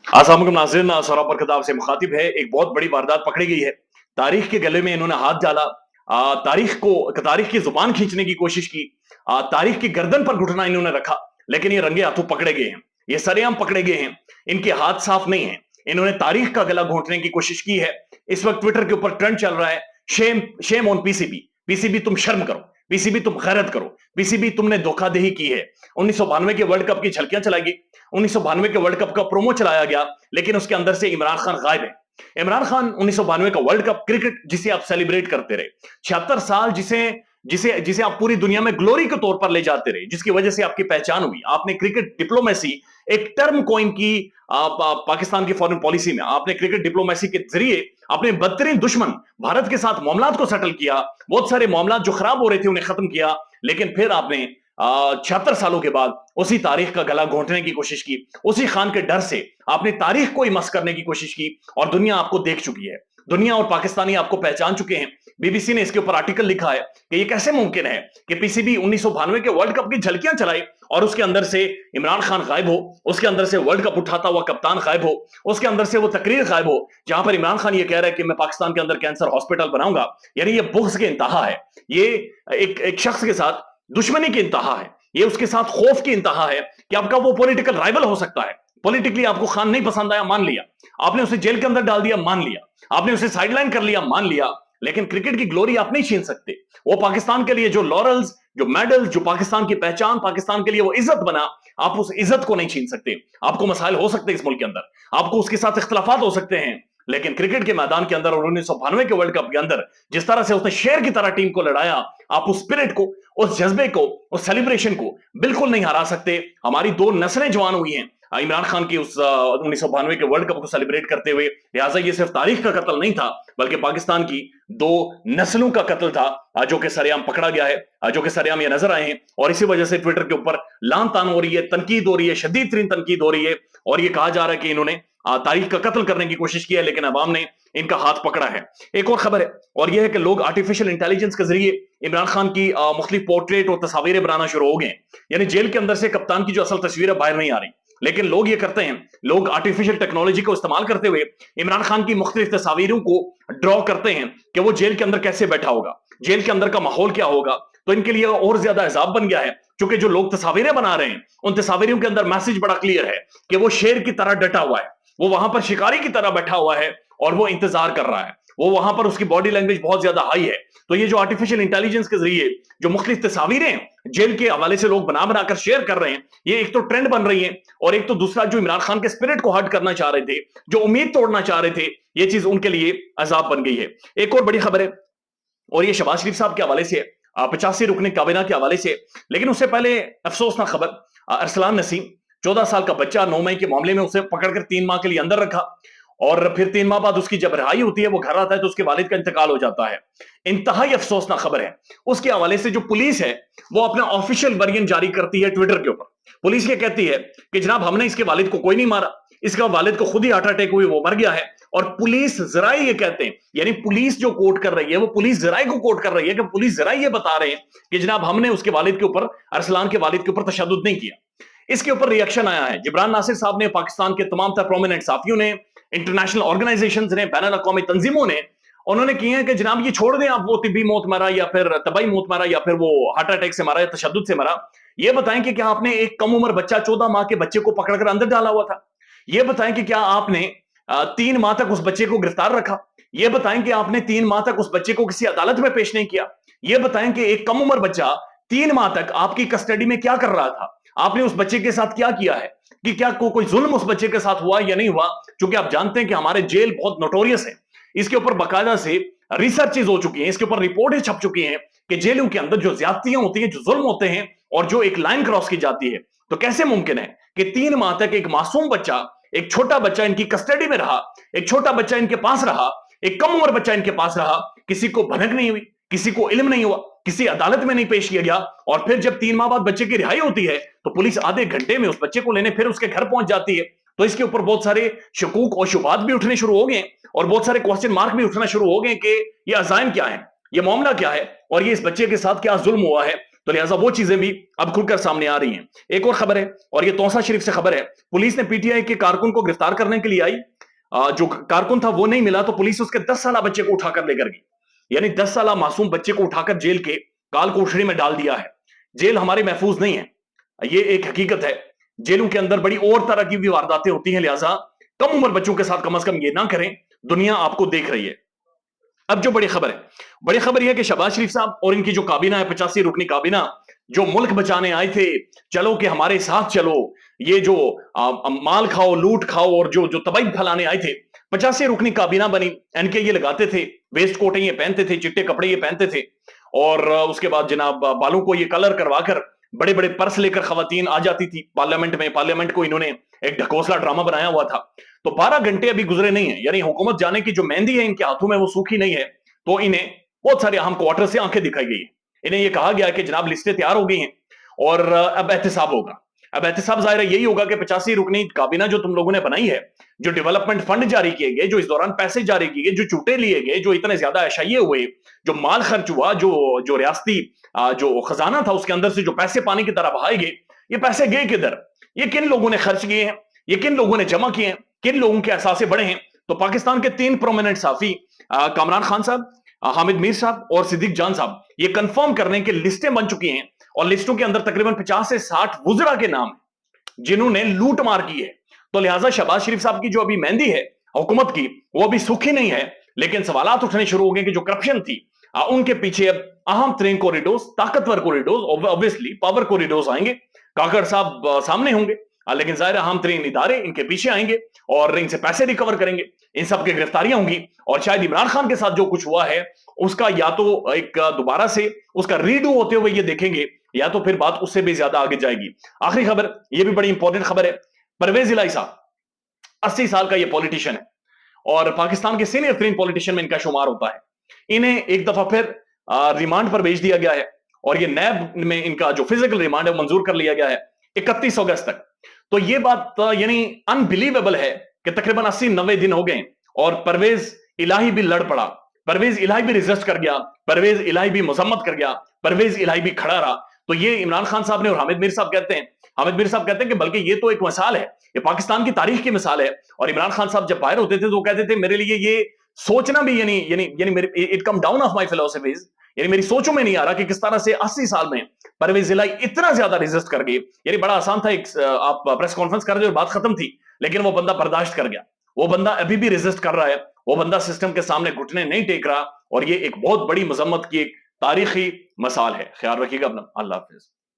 अस्सलाम वालेकुम नाज़रीन, सौरभ बरकत आपसे मुखातिब है। एक बहुत बड़ी वारदात पकड़ी गई है। तारीख के गले में इन्होंने हाथ डाला। तारीख की जुबान खींचने की कोशिश की। तारीख की गर्दन पर घुटना इन्होंने रखा, लेकिन ये रंगे हाथों पकड़े गए हैं। ये सरेआम पकड़े गए हैं। इनके हाथ साफ नहीं है। इन्होंने तारीख का गला घोंटने की कोशिश की है। इस वक्त ट्विटर के ऊपर ट्रेंड चल रहा है, Shem shame on PCB. PCB तुम शर्म करो, पीसीबी तुम गैरत करो, पीसीबी तुमने धोखाधड़ी की है। 1992 के वर्ल्ड कप की झलकियां चलाई गई। 1992 के वर्ल्ड कप का प्रोमो चलाया गया, लेकिन उसके अंदर से इमरान खान गायब है। इमरान खान 1992 का वर्ल्ड कप क्रिकेट जिसे आप सेलिब्रेट करते रहे, 76 साल जिसे जिसे जिसे आप पूरी दुनिया में ग्लोरी के तौर पर ले जाते रहे, जिसकी वजह से आपकी पहचान हुई। आपने क्रिकेट डिप्लोमेसी एक टर्म कॉइन की पाकिस्तान की फॉरेन पॉलिसी में। आपने क्रिकेट डिप्लोमेसी के जरिए अपने बदतरीन दुश्मन भारत के साथ मामलात को सेटल किया। बहुत सारे मामलात जो खराब हो रहे थे उन्हें खत्म किया। लेकिन फिर आपने 76 सालों के बाद उसी तारीख का गला घोंटने की कोशिश की। उसी खान के डर से आपने तारीख को ही मस करने की कोशिश की, और दुनिया आपको देख चुकी है। दुनिया और पाकिस्तानी आपको पहचान चुके हैं। बीबीसी ने इसके ऊपर आर्टिकल लिखा है कि ये कैसे मुमकिन है कि पीसीबी 1992 के वर्ल्ड कप की झलकियां चलाए और उसके अंदर से इमरान खान गायब हो, उसके अंदर से वर्ल्ड कप उठाता हुआ कप्तान गायब हो, उसके अंदर से वो तकरीर गायब हो जहां पर इमरान खान ये कह रहा है कि मैं पाकिस्तान के अंदर कैंसर हॉस्पिटल बनाऊंगा। यानी ये बुग़्ज़ के इंतहा है। ये एक शख्स के साथ दुश्मनी की इंतहा है। ये उसके साथ खौफ की इंतहा है कि आपका वो पॉलिटिकल राइवल हो सकता है। पॉलिटिकली आपको खान नहीं पसंद आया, मान लिया। आपने उसे जेल के अंदर डाल दिया, मान लिया। आपने उसे साइडलाइन कर लिया, मान लिया। लेकिन क्रिकेट की ग्लोरी आप नहीं छीन सकते। वो पाकिस्तान के लिए जो लॉरल्स, जो मेडल्स, जो पाकिस्तान की पहचान, पाकिस्तान के लिए वो इज्जत बना, आप उस इज्जत को नहीं छीन सकते। आपको मसाइल हो सकते हैं इस मुल्क के अंदर, आपको उसके साथ इख्तलाफात हो सकते हैं, लेकिन क्रिकेट के मैदान के अंदर और 1992 के वर्ल्ड कप के अंदर जिस तरह से उसने शेर की तरह टीम को लड़ाया, आप उस स्पिरिट को, उस जज्बे को, उस सेलिब्रेशन को बिल्कुल नहीं हरा सकते। हमारी दो नस्लें जवान हुई हैं इमरान खान की उस 1992 के वर्ल्ड कप को सेलिब्रेट करते हुए। लिहाजा ये सिर्फ तारीख का कत्ल नहीं था, बल्कि पाकिस्तान की दो नस्लों का कत्ल था, जो कि सरेआम पकड़ा गया है, जो कि सरेआम ये नजर आए हैं। और इसी वजह से ट्विटर के ऊपर लान तान हो रही है, तनकीद हो रही है, शदीद तरीन तनकीद हो रही है, और ये कहा जा रहा है कि इन्होंने तारीख का कत्ल करने की कोशिश की है, लेकिन अवाम ने इनका हाथ पकड़ा है। एक और खबर है, और यह है कि लोग आर्टिफिशियल इंटेलिजेंस के जरिए इमरान खान की मुख्तलिफ पोर्ट्रेट और तस्वीरें बनाना शुरू हो गए। यानी जेल के अंदर से कप्तान की जो असल तस्वीर है बाहर नहीं आ रही, लेकिन लोग ये करते हैं, लोग आर्टिफिशियल टेक्नोलॉजी को इस्तेमाल करते हुए इमरान खान की मुख्तलिफ तस्वीरों को ड्रॉ करते हैं कि वो जेल के अंदर कैसे बैठा होगा, जेल के अंदर का माहौल क्या होगा। तो इनके लिए और ज्यादा हिसाब बन गया है, क्योंकि जो लोग तस्वीरें बना रहे हैं उन तस्वीरों के अंदर मैसेज बड़ा क्लियर है कि वो शेर की तरह डटा हुआ है, वो वहां पर शिकारी की तरह बैठा हुआ है और वो इंतजार कर रहा है। वो वहां पर उसकी बॉडी लैंग्वेज बहुत ज्यादा हाई है। तो ये जो आर्टिफिशियल इंटेलिजेंस के जरिए जो मुख्तलिफ तस्वीरें जेल के हवाले से लोग बना बनाकर शेयर कर रहे हैं, ये एक तो ट्रेंड बन रही है, और एक तो दूसरा जो इमरान खान के स्पिरिट को हर्ट करना चाह रहे थे, जो उम्मीद तोड़ना चाह रहे थे, ये चीज उनके लिए अजाब बन गई है। एक और बड़ी खबर है, और ये शहबाज शरीफ साहब के हवाले से है, 85 रुकने काबीना के हवाले से। लेकिन उससे पहले अफसोसनाक खबर, अरसलान नसीम 14 साल का बच्चा 9 मई के मामले में उसे पकड़कर 3 माह के लिए अंदर रखा, और फिर 3 माह बाद उसकी जब रिहाई होती है, वो घर आता है तो उसके वालिद का इंतकाल हो जाता है। इंतहाई अफसोसनाक खबर है। उसके हवाले से जो पुलिस है वो अपना ऑफिशियल वर्जन जारी करती है ट्विटर के ऊपर। पुलिस ये कहती है कि जनाब हमने इसके वालिद को कोई नहीं मारा, इसका वालिद को खुद ही हार्ट अटैक हुई, वो मर गया है। और पुलिस जराए ये कहते हैं, यानी पुलिस जो कोर्ट कर रही है वो पुलिस जराए को कोर्ट कर रही है कि पुलिस जराए ये बता रहे हैं कि जनाब हमने उसके वालिद के ऊपर, अरसलान के वालिद के ऊपर तशद्दुद नहीं किया। इसके ऊपर रिएक्शन आया है। जिब्रान नासिर साहब ने, पाकिस्तान के तमाम तर प्रोमिनेंट साथियों ने, इंटरनेशनल ऑर्गेनाइजेशंस ने, बैनुल अक़वामी तंजीमों ने, उन्होंने किए हैं कि जनाब ये छोड़ दें आप, वो तिब्बी मौत मरा या फिर तबाही मौत मरा या फिर वो हार्ट अटैक से मरा या तशद्दुद से मरा। ये बताएं कि क्या आपने एक कम उम्र बच्चा, 14 माह के बच्चे को पकड़कर अंदर डाला हुआ था? ये बताएं कि क्या आपने 3 माह तक उस बच्चे को गिरफ्तार रखा? ये बताएं कि आपने 3 माह तक उस बच्चे को किसी अदालत में पेश नहीं किया? ये बताएं कि एक कम उम्र बच्चा 3 माह तक आपकी कस्टडी में क्या कर रहा था? आपने उस बच्चे के साथ क्या किया है? कि क्या कोई जुल्म उस बच्चे के साथ हुआ या नहीं हुआ? क्योंकि आप जानते हैं कि हमारे जेल बहुत नोटोरियस है। इसके ऊपर बाकायदा से रिसर्चेज हो चुकी हैं, इसके ऊपर रिपोर्टें छप चुकी हैं कि जेलों के अंदर जो ज्यादतियां होती हैं, जो जुल्म होते हैं, और जो एक लाइन क्रॉस की जाती है। तो कैसे मुमकिन है कि 3 माह तक एक मासूम बच्चा, एक छोटा बच्चा इनकी कस्टडी में रहा, एक छोटा बच्चा इनके पास रहा, एक कम उम्र बच्चा इनके पास रहा, किसी को भनक नहीं हुई, किसी को इल्म नहीं हुआ, किसी अदालत में नहीं पेश किया गया, और फिर जब 3 माह बाद बच्चे की रिहाई होती है तो पुलिस आधे घंटे में उस बच्चे को लेने फिर उसके घर पहुंच जाती है। तो इसके ऊपर बहुत सारे शकूक और शुबात भी उठने शुरू हो गए, और बहुत सारे क्वेश्चन मार्क भी उठना शुरू हो गए कि ये अजायम क्या है, ये मामला क्या है, और ये इस बच्चे के साथ क्या जुल्म हुआ है। تو لہٰذا وہ چیزیں بھی اب کھل کر سامنے آ رہی ہیں. ایک اور خبر ہے اور یہ توسا شریف سے خبر ہے. پولیس نے پی ٹی آئی کے کارکن کو گرفتار کرنے کے لیے آئی. جو کارکن تھا وہ نہیں ملا تو پولیس اس کے 10 سالہ بچے کو اٹھا کر لے کر گئی. یعنی 10 سالہ معصوم بچے کو اٹھا کر جیل کے کال کوٹڑی میں ڈال دیا ہے. جیل ہمارے محفوظ نہیں ہے, یہ ایک حقیقت ہے. جیلوں کے اندر بڑی اور طرح کی بھی وارداتیں ہوتی ہیں, لہٰذا کم عمر بچوں کے ساتھ کم از کم یہ نہ کریں. دنیا آپ کو دیکھ رہی ہے. اب جو بڑی خبر یہ ہے کہ شہباز شریف صاحب اور ان کی جو کابینہ ہے 85 رکنی کابینہ, جو ملک بچانے آئے تھے, چلو کہ ہمارے ساتھ چلو, یہ جو مال کھاؤ لوٹ کھاؤ اور جو تباہی پھیلانے آئے تھے, 85 رکنی کابینہ بنی. این کے یہ لگاتے تھے, ویسٹ کوٹیں یہ پہنتے تھے, چٹے کپڑے یہ پہنتے تھے, اور اس کے بعد جناب بالوں کو یہ کلر کروا کر بڑے بڑے پرس لے کر خواتین آ جاتی تھی پارلیمنٹ میں. پارلیمنٹ کو انہوں نے ایک ڈھکوسلا ڈرامہ بنایا ہوا تھا. تو 12 گھنٹے ابھی گزرے نہیں ہیں, یعنی حکومت جانے کی جو مہندی ہے ان کے ہاتھوں میں وہ سوکھی نہیں ہے. تو انہیں بہت سارے اہم کوارٹر سے آنکھیں دکھائی گئی ہیں. انہیں یہ کہا گیا کہ جناب لسٹیں تیار ہو گئی ہیں اور اب احتساب ہوگا. اب احتساب ظاہر یہی ہوگا کہ 85 رکنی کابینہ جو تم لوگوں نے بنائی ہے, جو ڈیولپمنٹ فنڈ جاری کیے گئے, جو اس دوران پیسے جاری کیے گئے, جو چوٹے لیے گئے, جو اتنے زیادہ عشائیے ہوئے, جو مال خرچ ہوا, جو ریاستی جو خزانہ تھا اس کے اندر سے جو پیسے پانی کی طرح بہائے گئے, یہ پیسے گئے کدھر, یہ کن لوگوں نے خرچ کیے ہیں, یہ کن لوگوں نے جمع کیے ہیں, کن لوگوں کے اثاثے بڑے ہیں. تو پاکستان کے 3 پرومیننٹ صحافی کامران خان صاحب, حامد میر صاحب اور صدیق جان صاحب, یہ کنفرم کرنے کے لسٹیں بن چکی ہیں, اور لسٹوں کے اندر تقریباً 50 سے 60 وزراء کے نام ہیں جنہوں نے لوٹ مار کی ہے. تو لہٰذا شہباز شریف صاحب کی جو ابھی مہندی ہے حکومت کی وہ ابھی سوکھی نہیں ہے, لیکن سوالات اٹھنے شروع ہو گئے کہ جو کرپشن تھی ان کے پیچھے اب اہم ترین کوریڈورز, طاقتور کوریڈورز, obviously پاور کوریڈورز آئیں گے. کاکڑ صاحب سامنے ہوں گے, لیکن ظاہر اہم ترین ادارے ان کے پیچھے آئیں گے اور ان سے پیسے ریکور کریں گے. ان سب کی گرفتاریاں ہوں گی, اور شاید عمران خان کے ساتھ جو کچھ ہوا ہے اس کا یا تو ایک دوبارہ سے اس کا ریڈو ہوتے ہوئے یہ دیکھیں گے, یا تو پھر بات اس سے بھی زیادہ آگے جائے گی. آخری خبر, یہ بھی بڑی امپورٹنٹ خبر ہے. پرویز الہی صاحب 80 سال کا یہ پولیٹیشین ہے اور پاکستان کے سینئر ترین پولیٹیشین میں ان کا شمار ہوتا ہے. انہیں ایک دفعہ پھر ریمانڈ پر بھیج دیا گیا ہے, اور یہ نیب میں ان کا جو فزیکل ریمانڈ ہے منظور کر لیا گیا ہے 31 اگست تک. تو یہ بات یعنی انبلیویبل ہے کہ تقریباً 80-90 دن ہو گئے اور پرویز الہی بھی لڑ پڑا, پرویز الہی بھی ریزسٹ کر گیا, پرویز الہی بھی مذمت کر گیا, پرویز الہی بھی کھڑا رہا. تو یہ عمران خان صاحب نے اور حامد میر صاحب کہتے ہیں کہ بلکہ یہ تو ایک مثال ہے, یہ پاکستان کی تاریخ کی مثال ہے. اور عمران خان صاحب جب باہر ہوتے تھے تو وہ کہتے تھے میرے لیے یہ سوچنا بھی it come down of my philosophies, یعنی میری سوچوں میں نہیں آ رہا کہ کس طرح سے 80 سال میں پرویز الہی اتنا زیادہ ریزسٹ کر گئے. یعنی بڑا آسان تھا, ایک آپ پریس کانفرنس کر رہے اور بات ختم تھی, لیکن وہ بندہ برداشت کر گیا, وہ بندہ ابھی بھی ریزسٹ کر رہا ہے, وہ بندہ سسٹم کے سامنے گھٹنے نہیں ٹیک رہا, اور یہ ایک بہت بڑی مذمت کی ایک تاریخی مثال ہے. خیال رکھیے گا اپنا. اللہ حافظ.